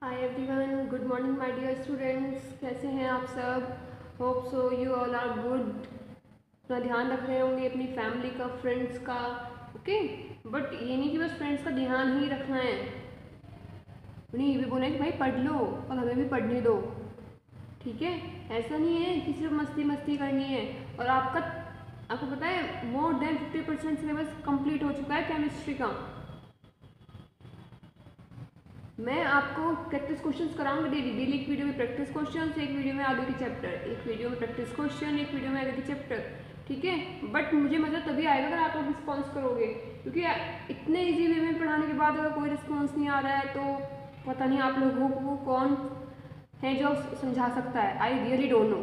Hi everyone, good morning my dear students. कैसे हैं आप सब? Hope so you all are good. अपना ध्यान रख रहे होंगे, अपनी फैमिली का, फ्रेंड्स का। ओके, बट ये नहीं कि बस फ्रेंड्स का ध्यान ही रखना है। उन्हें ये भी बोलना है कि भाई पढ़ लो और हमें भी पढ़ने दो। ठीक है, ऐसा नहीं है कि सिर्फ मस्ती मस्ती करनी है। और आपको पता है मोर देन 50% सिलेबस कंप्लीट हो चुका है केमिस्ट्री का। मैं आपको प्रैक्टिस क्वेश्चंस कराऊंगी डेली डेली। एक वीडियो में प्रैक्टिस क्वेश्चंस, एक वीडियो में आगे के चैप्टर, एक वीडियो में प्रैक्टिस क्वेश्चन, एक वीडियो में आगे के चैप्टर। ठीक है, बट मुझे मज़ा तभी आएगा अगर आप लोग रिस्पॉन्स करोगे, क्योंकि इतने इजी वे में पढ़ाने के बाद अगर कोई रिस्पॉन्स नहीं आ रहा है तो पता नहीं आप लोगों को कौन है जो समझा सकता है। I really don't know.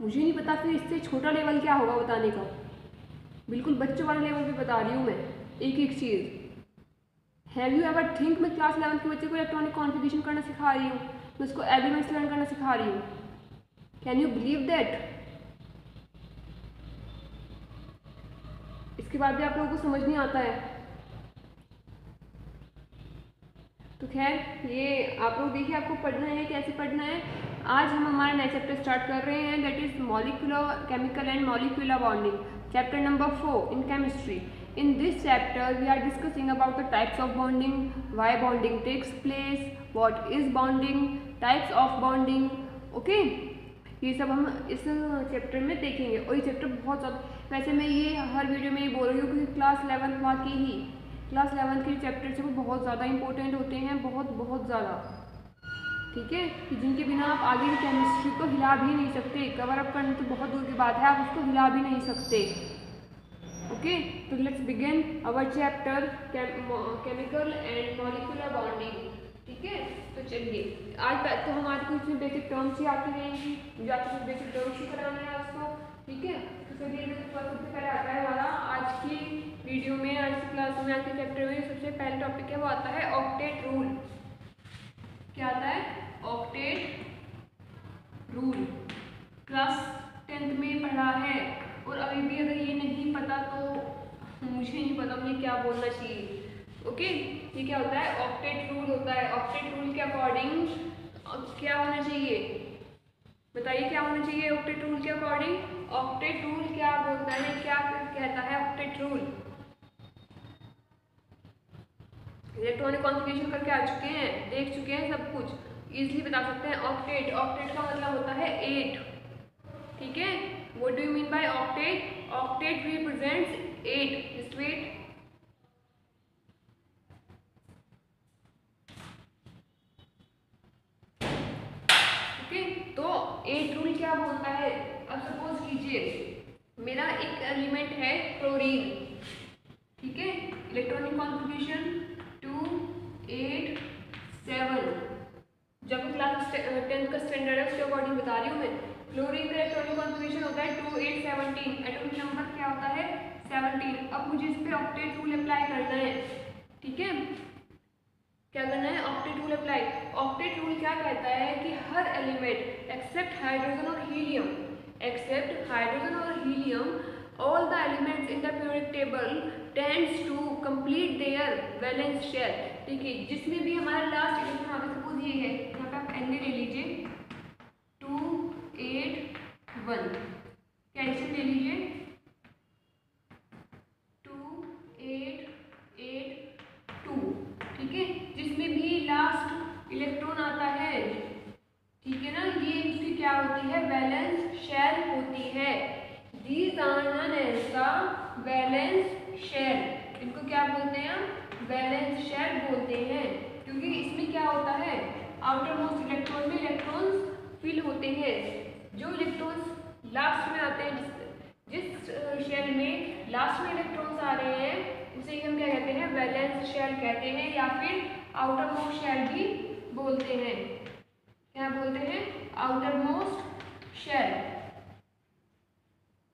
मुझे नहीं पता फिर इससे छोटा लेवल क्या होगा बताने का। बिल्कुल बच्चों वाले लेवल पे बता रही हूँ मैं एक एक चीज़। हैव यू एवर थिंक मैं क्लास 11 के बच्चे को इलेक्ट्रॉनिक कॉन्फ़िगरेशन करना सिखा रही हूँ, मैं उसको एलिमेंट्स लर्न करना सिखा रही हूँ। Can you believe that? इसके बाद भी आप लोगों को समझ नहीं आता है। तो खैर, ये आप लोग देखिए आपको पढ़ना है, कैसे पढ़ना है। आज हम हमारा नया चैप्टर स्टार्ट कर रहे हैं, that is molecular chemical and molecular bonding, chapter number 4 in chemistry. In this chapter, we are discussing about the types of bonding, why bonding takes place, what is bonding, types of bonding. Okay? ये सब हम इस chapter में देखेंगे। और ये chapter बहुत ज़्यादा, वैसे मैं ये हर वीडियो में ये बोल रही हूँ क्योंकि क्लास 11 वाकई ही क्लास 11 के चैप्टर से वो बहुत ज़्यादा इंपॉर्टेंट होते हैं, बहुत बहुत ज़्यादा। ठीक है, कि जिनके बिना आप आगे की केमिस्ट्री को हिला भी नहीं सकते। कवर अप करने तो बहुत दूर की बात है, आप उसको हिला भी नहीं सकते। ओके, तो let's begin our chapter chemical and molecular bonding. ठीक है, तो चलिए आज तो हमारे कुछ इसमें बेसिक टर्म्स ही आती रहेंगी, जो आपको कुछ बेसिक टर्म्स ही कराना है आपको। ठीक है, तो चलिए सबसे पहले आता है हमारा आज की वीडियो में, आज की क्लास में, आज के चैप्टर में सबसे पहले टॉपिक है वो आता है ऑक्टेट रूल। क्या आता है? Octet rule. क्लास 10th में पढ़ा है और अभी भी अगर ये नहीं पता तो मुझे नहीं पता मुझे क्या बोलना चाहिए। ओके, ये क्या होता है? ऑक्टेट रूल होता है। ऑक्टेट रूल के अकॉर्डिंग क्या होना चाहिए? बताइए क्या होना चाहिए ऑक्टेट रूल के अकॉर्डिंग? ऑक्टेट रूल क्या बोलता है, क्या कहता है ऑक्टेट रूल? इलेक्ट्रॉनिक कॉन्फ़िगरेशन करके आ चुके हैं, देख चुके हैं, सब कुछ इजीली बता सकते हैं। ऑक्टेट, ऑक्टेट का मतलब होता है 8। ठीक है, what do you mean by octet? Octet represents 8. Just wait. Okay, तो 8 रूल क्या बोलता है? अब सपोज कीजिए मेरा एक एलिमेंट है क्लोरीन। ठीक है, इलेक्ट्रॉनिक कॉन्फ़िगरेशन 2 8 7। जब क्लास 10th का स्टैंडर्ड है उसके अकॉर्डिंग बता रही हूँ मैं। क्लोरीन का इलेक्ट्रॉनिक कॉन्फ़िगरेशन होता है 2 8 17। एटॉमिक नंबर क्या होता है? 17। अब मुझे इस पे ऑक्टेट रूल अप्लाई करना है। ठीक है, क्या करना है? Octet rule apply. Octet rule क्या कहता है कि हर एलिमेंट एक्सेप्ट हाइड्रोजन और helium, all the elements in the periodic table tends to complete their valence shell. ठीक है, जिसमें भी हमारा लास्ट इलेक्ट्रॉन आता है, सपोज ये है, यहाँ पे आप एन ले लीजिए 2 8 1, कैल्शियम ले लीजिए 2 8 8 2। ठीक है, जिसमें भी लास्ट इलेक्ट्रॉन आता है, ठीक है ना, ये इसकी क्या होती है? वैलेंस शेल होती है। These are known as the valence shell. इनको क्या बोलते हैं? वैलेंस शेल बोलते हैं, क्योंकि इसमें क्या होता है? आउटर मोस्ट इलेक्ट्रॉन में इलेक्ट्रॉन्स फिल होते हैं। जो इलेक्ट्रॉन्स लास्ट में आते हैं, जिस शेल में लास्ट में इलेक्ट्रॉन्स आ रहे हैं उसे हम क्या कहते हैं? वैलेंस शेल कहते हैं, या फिर आउटर मोस्ट शेल भी बोलते हैं। क्या बोलते हैं? Outermost shell.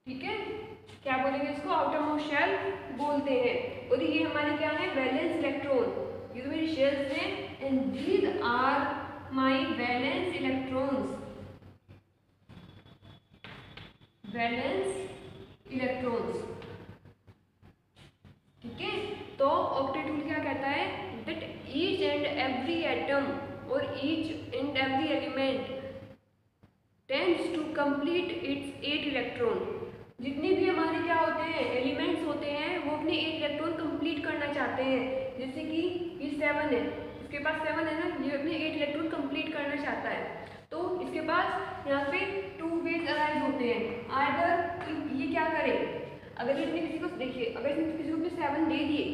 ठीक है, क्या बोलेंगे इसको? आउटर मोस्ट शेल बोलते हैं। और ये हमारे क्या है? Valence electron. ये तो मेरी शेल्स हैं, and these are my valence electrons. Valence electrons. ठीक है, तो ऑक्टेट रूल क्या कहता है? That each every atom or each and every element tends to complete its 8 electron. जितने भी हमारे क्या होते हैं एलिमेंट्स होते हैं वो अपने 8 इलेक्ट्रॉन कंप्लीट करना चाहते हैं। जैसे कि ये 7 है, इसके पास 7 है ना, ये अपने 8 इलेक्ट्रॉन कंप्लीट करना चाहता है। तो इसके पास यहाँ पे 2 वेज अराइज होते हैं। आइदर ये क्या करे, अगर इसने किसी को देखिए, अगर इसने किसी को 7 दे दिए,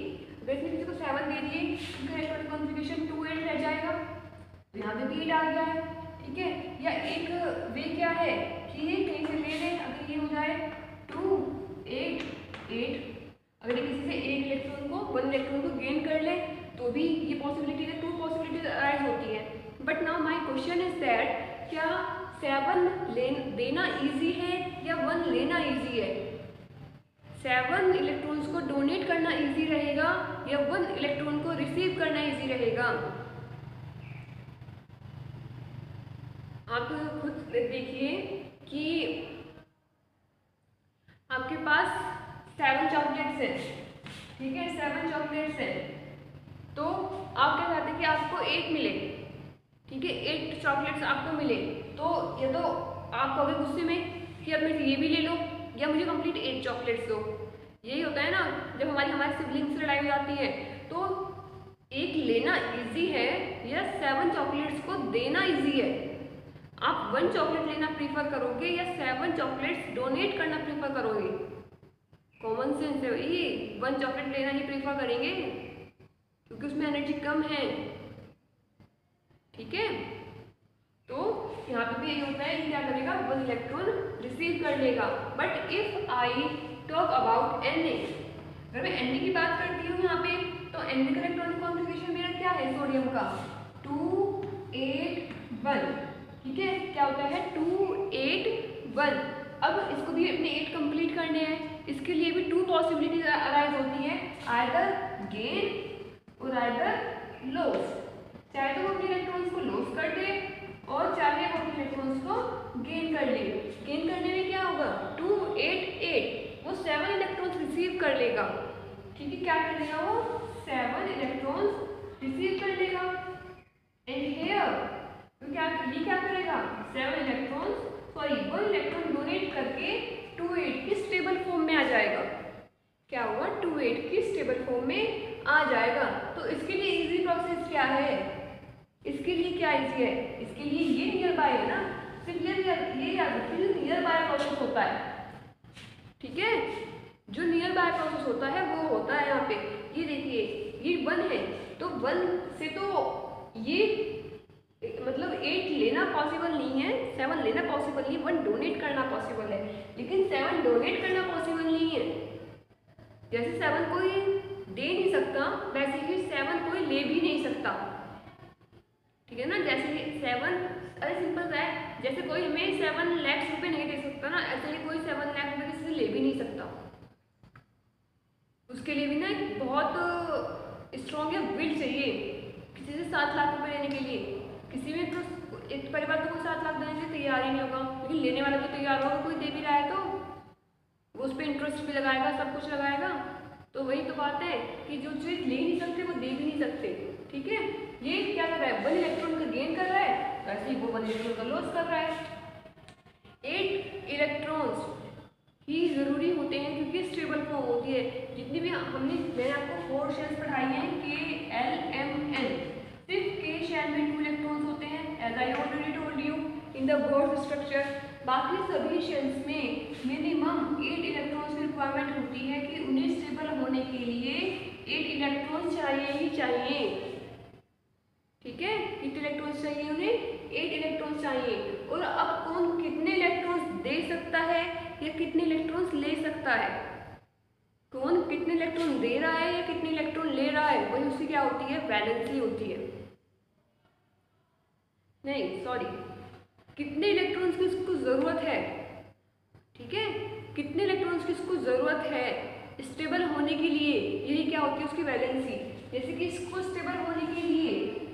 अगर इसने किसी को 7 दे दिए तो इलेक्ट्रॉनिक कॉन्फ़िगरेशन 2 8 रह जाएगा, तो यहाँ पे भी 8 आ गया है। ठीक है, या एक वे क्या है कि ये कहीं से ले लें, अगर ये हो जाए 2 8 8, अगर ये किसी से एक इलेक्ट्रॉन को 1 इलेक्ट्रॉन को गेन कर ले तो भी ये पॉसिबिलिटी है, 2 पॉसिबिलिटीज अराइज होती है। But now my question is that क्या 7 देना इजी है या 1 लेना इजी है? 7 इलेक्ट्रॉन्स को डोनेट करना इजी रहेगा या 1 इलेक्ट्रॉन को रिसीव करना इजी रहेगा? आप खुद देखिए कि आपके पास 7 चॉकलेट्स हैं, ठीक है, 7 चॉकलेट्स हैं, तो आप क्या चाहते हैं कि आपको 8 मिले, ठीक है, 8 चॉकलेट्स आपको मिले, तो या तो आप कहोगे गुस्से में कि अब मेरे ये भी ले लो या मुझे कंप्लीट 8 चॉकलेट्स दो। यही होता है ना जब हमारे सिबलिंग्स से लड़ाई हो जाती है, तो एक लेना इजी है या 7 चॉकलेट्स को देना इजी है? आप 1 चॉकलेट लेना प्रीफर करोगे या 7 चॉकलेट्स डोनेट करना प्रीफर करोगे? कॉमन सेंस है भाई, 1 चॉकलेट लेना ही प्रीफर करेंगे क्योंकि उसमें एनर्जी कम है। ठीक है, तो यहाँ पे भी यही होता है, क्या करेगा 1 इलेक्ट्रॉन रिसीव कर लेगा। But if I talk about Na, अगर मैं Na की बात करती हूँ यहाँ पे, तो Na का इलेक्ट्रॉनिक कॉन्फ़िगरेशन मेरा क्या है सोडियम का 2 8 1, ठीक है, क्या होता है 2 8 1। अब इसको भी अपने 8 कंप्लीट करने हैं, इसके लिए भी 2 पॉसिबिलिटीज अराइज होती है, आइदर गेन और आइदर लॉस। चाहे तो वो अपने इलेक्ट्रॉन्स को लॉस कर दे और चाहे वो अपने इलेक्ट्रॉन्स को गेन कर ले। गेन करने में क्या होगा 2 8 8, वो 7 इलेक्ट्रॉन्स रिसीव कर लेगा। ठीक है, क्या कर लेगा वो 7 इलेक्ट्रॉन्स रिसीव कर लेगा। एंड हियर तो क्या करेगा 7 इलेक्ट्रॉन्स 1 इलेक्ट्रॉन डोनेट करके 2 8 की स्टेबल फॉर्म में आ जाएगा। क्या हुआ 2 8 की स्टेबल फॉर्म में आ जाएगा। तो इसके लिए इजी प्रोसेस क्या है, इसके लिए क्या इजी है, इसके लिए ये नियर बाय है ना, सिर्फ ये याद रखिए नियर बाय प्रोसेस होता है। ठीक है, जो नियर बाय प्रोसेस होता है वो होता है यहाँ पे, ये देखिए ये 1 है, तो 1 से तो ये मतलब 8 लेना पॉसिबल नहीं है, 7 लेना पॉसिबल नहीं है, 1 डोनेट करना पॉसिबल है, लेकिन 7 डोनेट करना पॉसिबल नहीं है। जैसे 7 कोई दे नहीं सकता वैसे ही 7 कोई ले भी नहीं सकता। ठीक है ना, जैसे 7 अरे सिंपल सा है, जैसे कोई हमें 7 लाख रुपए नहीं दे सकता ना, ऐसे ही कोई 7 लाख रुपए किसी से ले भी नहीं सकता। उसके लिए भी ना एक बहुत स्ट्रॉन्ग विल चाहिए, किसी से 7 लाख रुपए लेने के लिए। किसी में तो एक परिवार तो कोई 7 लाख देने के लिए तैयार ही नहीं होगा, लेकिन लेने वाला भी तैयार होगा। कोई दे भी रहा है तो वो उस पर इंटरेस्ट भी लगाएगा, सब कुछ लगाएगा। तो वही तो बात है कि जो चीज़ ले नहीं सकते वो दे भी नहीं सकते। ठीक है, ये क्या कर रहा है 1 इलेक्ट्रॉन का गेन कर रहा है, वैसे ही वो 1 इलेक्ट्रॉन का लॉस कर रहा है। 8 इलेक्ट्रॉन्स ही ज़रूरी होते हैं क्योंकि स्टेबल फॉर्म होती है। जितनी भी मैंने आपको 4 शेल्स पढ़ाई हैं KLMN, सिर्फ K शेल में 2 इलेक्ट्रॉन्स होते हैं, as I already told you in the board structure. बाकी सभी शेल्स में मिनिमम 8 इलेक्ट्रॉन्स की रिक्वायरमेंट होती है कि उन्हें स्टेबल होने के लिए 8 इलेक्ट्रॉन्स चाहिए ही चाहिए। ठीक है, कितने इलेक्ट्रॉन्स चाहिए उन्हें 8 इलेक्ट्रॉन्स चाहिए। और अब कौन कितने इलेक्ट्रॉन्स दे सकता है या कितने इलेक्ट्रॉन्स ले सकता है, कौन कितने इलेक्ट्रॉन दे रहा है या कितने इलेक्ट्रॉन ले रहा है, वही उसकी क्या होती है वैलेंसी होती है। नहीं सॉरी, कितने इलेक्ट्रॉन्स की उसको ज़रूरत है। ठीक है, कितने इलेक्ट्रॉन्स की उसको ज़रूरत है स्टेबल होने के लिए, यही क्या होती है उसकी वैलेंसी। जैसे कि इसको स्टेबल होने के लिए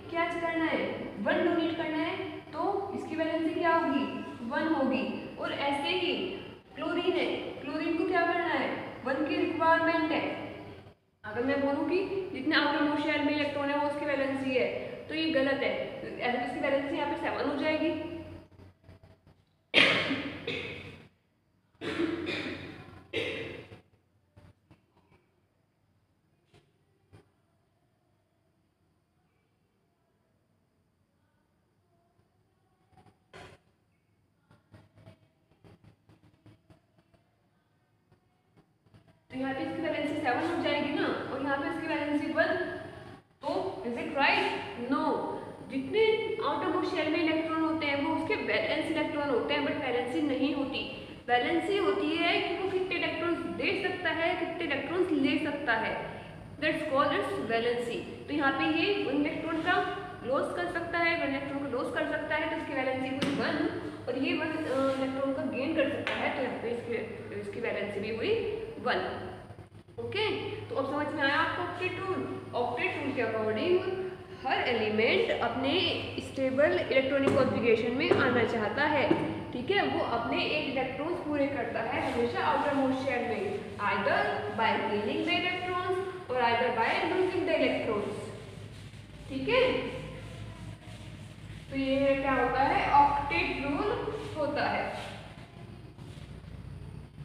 क्या करना है 1 डोनेट करना है, तो इसकी वैलेंसी क्या होगी 1 होगी। और ऐसे ही क्लोरीन है, क्लोरीन को क्या करना है 1 की रिक्वायरमेंट है। अगर मैं बोलूँ कि जितने आउटर मोस्ट शेल में इलेक्ट्रॉन है वो उसकी वैलेंसी है, तो ये गलत है। ऐसे इसकी वैलेंसी यहाँ पे 7 हो जाएगी। तो यहाँ पे इसकी वैलेंसी 7 हो जाएगी ना, और यहाँ पे इसकी वैलेंसी 1, तो इज इट राइट? नो। जितने आउटरमोस्ट शेल में इलेक्ट्रॉन होते हैं वो उसके वैलेंस इलेक्ट्रॉन होते हैं, बट वैलेंसी नहीं होती। वैलेंसी होती है कि वो कितने इलेक्ट्रॉन्स दे सकता है, कितने इलेक्ट्रॉन्स ले सकता है, दैट्स कॉल्ड इट्स वैलेंसी। तो यहाँ पे ये 1 इलेक्ट्रॉन का लॉस कर सकता है, 1 इलेक्ट्रॉन को लॉस कर सकता है, तो इसकी वैलेंसी हुई 1, और ये 1 इलेक्ट्रॉन का गेन कर सकता है, तो यहाँ पे इसकी वैलेंसी भी हुई 1। ओके, तो अब समझ में आया आपको ऑक्टेट रूल? ऑक्टेट रूल के अकॉर्डिंग हर एलिमेंट अपने स्टेबल इलेक्ट्रॉनिक कॉन्फ़िगरेशन में आना चाहता है, ठीक है। वो अपने 8 इलेक्ट्रॉन्स पूरे करता है हमेशा आउटर मोस्ट शेल में, either by gaining the electrons और either by losing the electrons, ठीक है। तो ये क्या होता है? ऑक्टेट रूल होता है।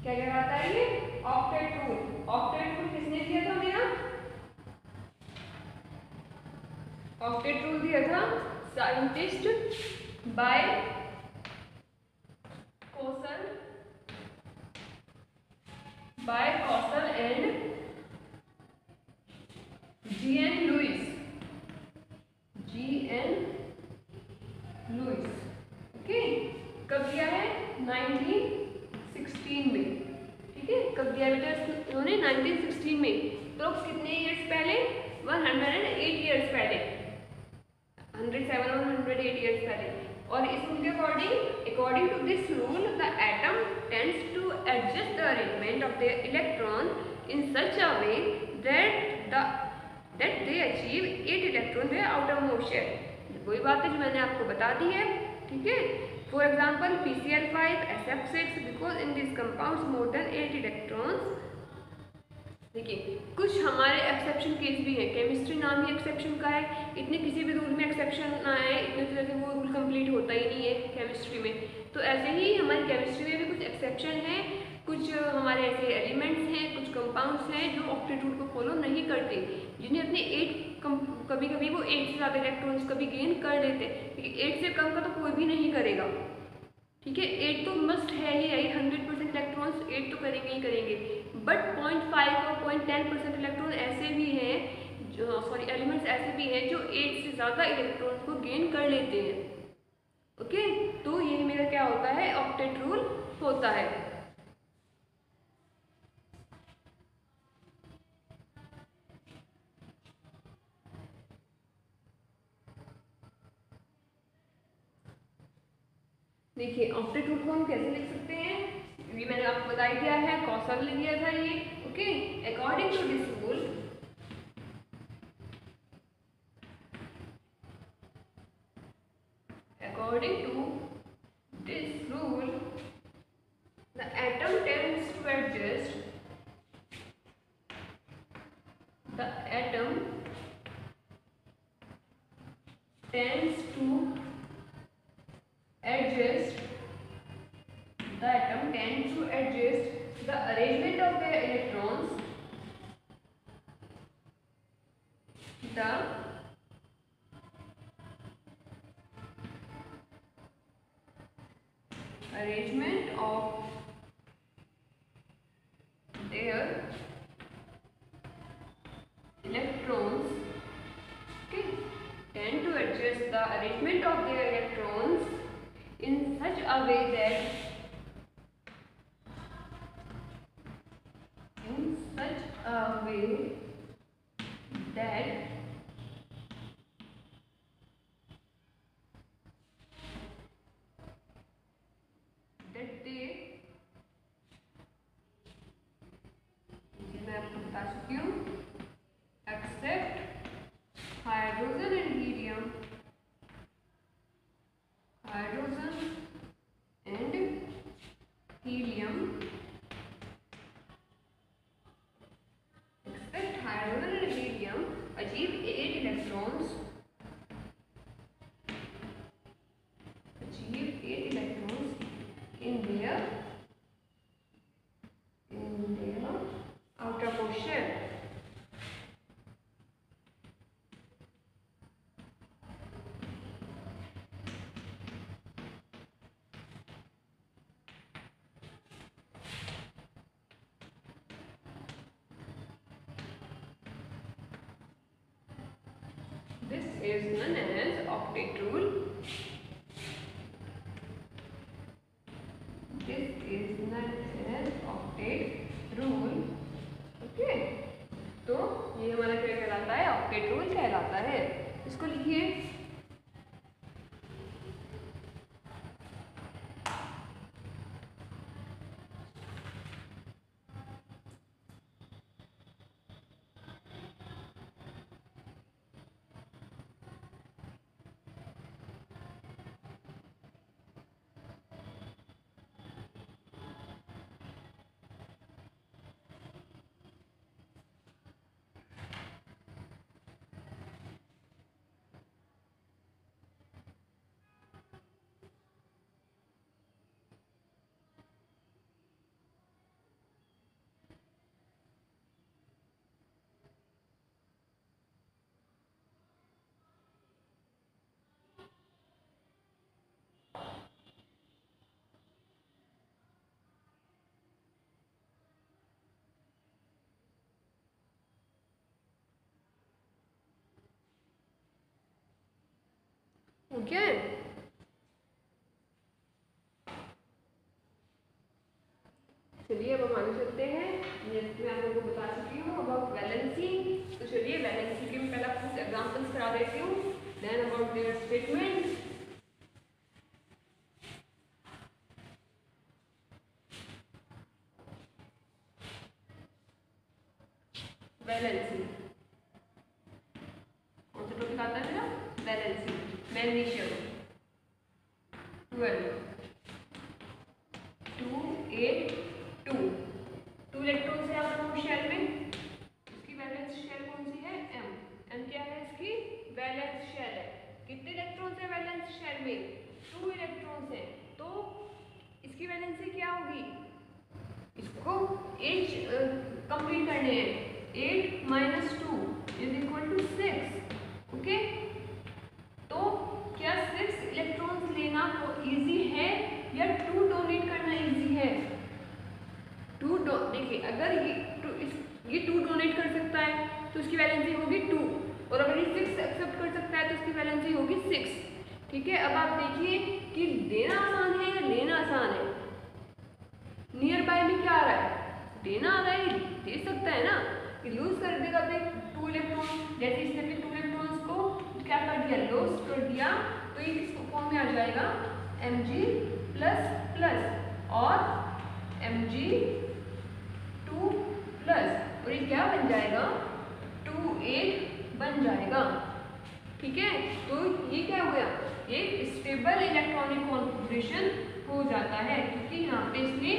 क्या कहलाता है ये? Octet rule. ऑक्टेट रूल किसने दिया था मेरा? ऑक्टेट रूल दिया था scientist by Kossel and G.N. Lewis. Okay, कब दिया है? 1916 में, ठीक है। कब दिया बेटा इन्होंने? 1916 में। तो कितने ईयर्स पहले? 108 ईयर्स पहले, 107 और 108 ईयर्स पहले। और इस रूल के according to this rule the atom tends to adjust the arrangement of the electron in such a way that they achieve 8 electron way outermost shell. वही बात है जो मैंने आपको बता दी है, ठीक है। For example PCl5 SF6 because in this compounds more than 8 electrons. देखिए, कुछ हमारे एक्सेप्शन केस भी हैं। केमिस्ट्री नाम ही एक्सेप्शन का है, इतने किसी भी रूल में एक्सेप्शन ना आए इतने तरह से वो रूल कंप्लीट होता ही नहीं है केमिस्ट्री में। तो ऐसे ही हमारी केमिस्ट्री में भी कुछ एक्सेप्शन है, कुछ हमारे ऐसे एलिमेंट्स हैं, कुछ कंपाउंड्स हैं जो ऑक्टेट रूल को फॉलो नहीं करते, जिन्हें अपने 8 कभी कभी वो 8 से ज़्यादा इलेक्ट्रॉन्स कभी गेन कर लेते हैं, क्योंकि 8 से कम का तो कोई भी नहीं करेगा, ठीक है। 8 तो मस्ट है ही है, 100% इलेक्ट्रॉन्स 8 तो करेंगे ही करेंगे। बट 0.5 और 0.10% इलेक्ट्रॉन ऐसे भी हैं जो एलिमेंट्स ऐसे भी हैं जो 8 से ज़्यादा इलेक्ट्रॉन्स को गेन कर लेते हैं। ओके, तो ये मेरा क्या होता है? ऑक्टेट रूल होता है। देखिए, ऑक्टेट रूल को हम कैसे लिख सकते हैं? ये मैंने आपको बता ही दिया है, कॉसल ने दिया था ये। Okay, according to this rule the atom tends to adjust the atom tends to adjust the arrangement of the electrons, the arrangement of their electrons, okay, tend to adjust the arrangement of their electrons in such a way that they, मैं आपको बता चुकी हूँ, accept hydrogen and helium, hydrogen and helium, except hydrogen and helium achieve 8 electrons is known as octet rule. This is known as octet rule. Okay, तो ये हमारा क्या कहलाता है? ऑक्टेट रूल कहलाता है। इसको लिखिए। ओके, चलिए अब हम आगे चलते हैं। जैसे मैं आप लोगों को बता चुकी हूँ अबाउट वैलेंसी, तो चलिए वैलेंसी के मैं पहला कुछ एग्जांपल्स करा देती हूँ, then about their statement. Valency कौन सा टॉपिक आता है मेरा? वैलेंसी। मैग्नीशियम 12 2 8 2 2 इलेक्ट्रॉन्स है आपके शेल में। इसकी वैलेंस शेल कौन सी है? एम क्या है? इसकी वैलेंस शेल है। कितने इलेक्ट्रॉन्स है वैलेंस शेल में? 2 इलेक्ट्रॉन्स है। तो इसकी वैलेंसी क्या होगी? इसको 8 कंप्लीट करने हैं। 8 - 2 = 6। ओके, तो क्या 6 इलेक्ट्रॉन्स लेना इजी है या 2 डोनेट करना इजी है? 2 देखिए, अगर ये 2 डोनेट कर सकता है तो इसकी वैलेंसी होगी 2, और अगर ये 6 एक्सेप्ट कर सकता है तो इसकी वैलेंसी होगी 6। ठीक है, अब आप देखिए कि देना आसान है या लेना आसान है? नियर बाय में क्या आ रहा है? देना आ रहा है, दे सकता है ना, कि लूज कर देगा अपने 2 इलेक्ट्रॉन। जैसे इसने अपने 2 इलेक्ट्रॉन्स को क्या कर दिया? लॉस कर दिया, तो ये किस फॉर्म में आ जाएगा? Mg++ और Mg2+, और ये क्या बन जाएगा? 2 8 बन जाएगा। ठीक है, तो ये क्या हो गया? एक स्टेबल इलेक्ट्रॉनिक कॉन्फ़िगरेशन हो जाता है, क्योंकि यहाँ पे इसने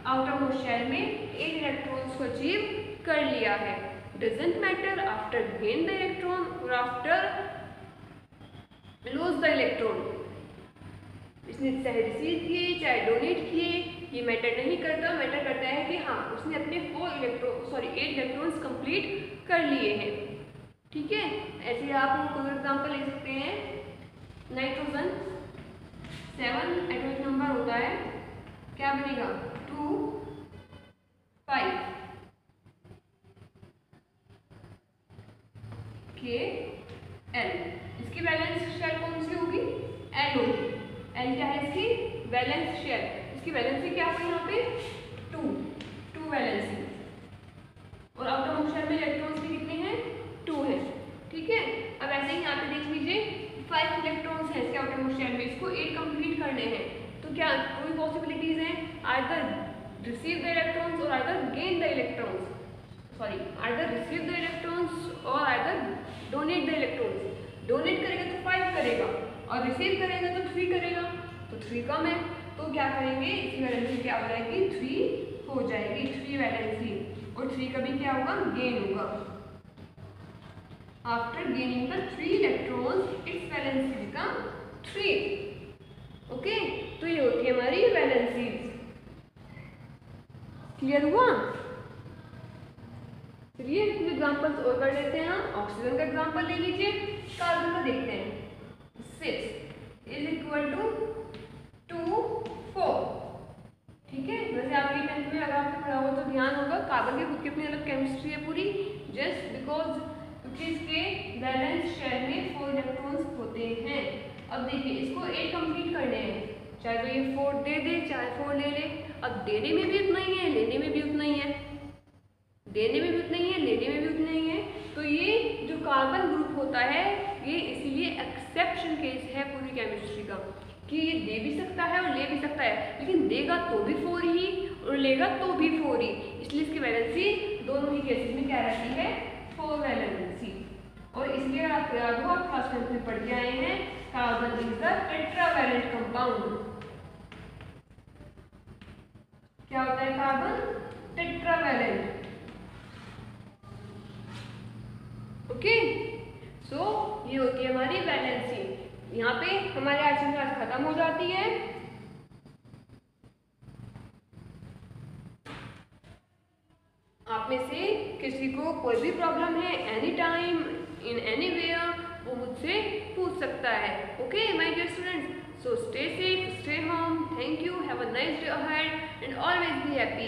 आउटर मोस्ट शेल में 8 इलेक्ट्रॉन्स को अचीव कर लिया है। Doesn't matter after gain the electron और आफ्टर लूज द इलेक्ट्रॉन, इसने चाहे रिसीव किए चाहे डोनेट किए, ये मैटर नहीं करता। मैटर करता है कि हाँ, उसने अपने 8 इलेक्ट्रॉन्स कंप्लीट कर लिए हैं। ठीक है, ऐसे आप कोई एग्जांपल ले सकते हैं। नाइट्रोजन 7 एटॉमिक नंबर होता है, क्या बनेगा? 2 5 KL। इसकी वैलेंस शेल कौन सी होगी? L होगी। L क्या है इसकी? Valence shell. इसकी वैलेंसी क्या होगी यहाँ पे? 2 वैलेंसी, और आउटर मोस्ट शेल में इलेक्ट्रॉन्स भी कितने हैं? 2 हैं। ठीक है, अब ऐसे ही यहाँ पे देख लीजिए 5 इलेक्ट्रॉन्स हैं इसके आउटर मोस्ट शेल में, इसको 8 कंप्लीट करने हैं। तो क्या कोई पॉसिबिलिटीज हैं? आइदर रिसीव द इलेक्ट्रॉन्स और either gain the electrons, sorry either receive the electrons और either donate the electrons. Donate करेगा तो 5 करेगा, और रिसीव करेगा तो 3 करेगा, तो 3 कम है, तो क्या करेंगे? इसकी वैलेंसी क्या हो जाएगी? 3 हो जाएगी, 3 वैलेंसी, और 3 का भी क्या होगा? गेन होगा। After gaining the 3 electrons it's valency become 3। Okay, तो ये होती है हमारी वैलेंसी। क्लियर हुआ? चलिए एग्जांपल्स और कर लेते हैं। हम ऑक्सीजन का एग्जांपल ले लीजिए, कार्बन का देखते हैं। 6 = 2 4। ठीक है, वैसे आपकी 10th में अगर आपने पढ़ा हो तो ध्यान होगा, कार्बन की खुद की अपनी अलग केमिस्ट्री है पूरी। जस्ट बिकॉज क्योंकि इसके वैलेंस शेल में 4 इलेक्ट्रॉन्स होते हैं। अब देखिए इसको 8 कंप्लीट करने हैं, चाहे तो ये 4 दे दे चाहे 4 ले ले। अब देने में भी उतना ही है, लेने में भी उतना ही है, देने में भी उतना ही है, लेने में भी उतना ही है। तो ये जो कार्बन ग्रुप होता है ये इसीलिए एक्सेप्शन केस है पूरी केमिस्ट्री का, कि ये दे भी सकता है और ले भी सकता है, लेकिन देगा तो भी 4 ही और लेगा तो भी 4 ही, इसलिए इसकी वैलेंसी दोनों ही केसेस में क्या रहती है, 4 वैलेंसी। और इसलिए आप याद हो, आप क्लास 10 में पढ़ के आए हैं, carbon is the tetravalent compound. क्या होता है कार्बन, टेट्रावैलेंट। ओके, सो ये होती है हमारी वैलेंसी। यहाँ पे हमारे आज की क्लास खत्म हो जाती है। आप में से किसी को कोई भी प्रॉब्लम है any time in anywhere, वो मुझसे पूछ सकता है। Okay my dear students, so stay safe, stay home, thank you, have a nice day ahead and always be happy.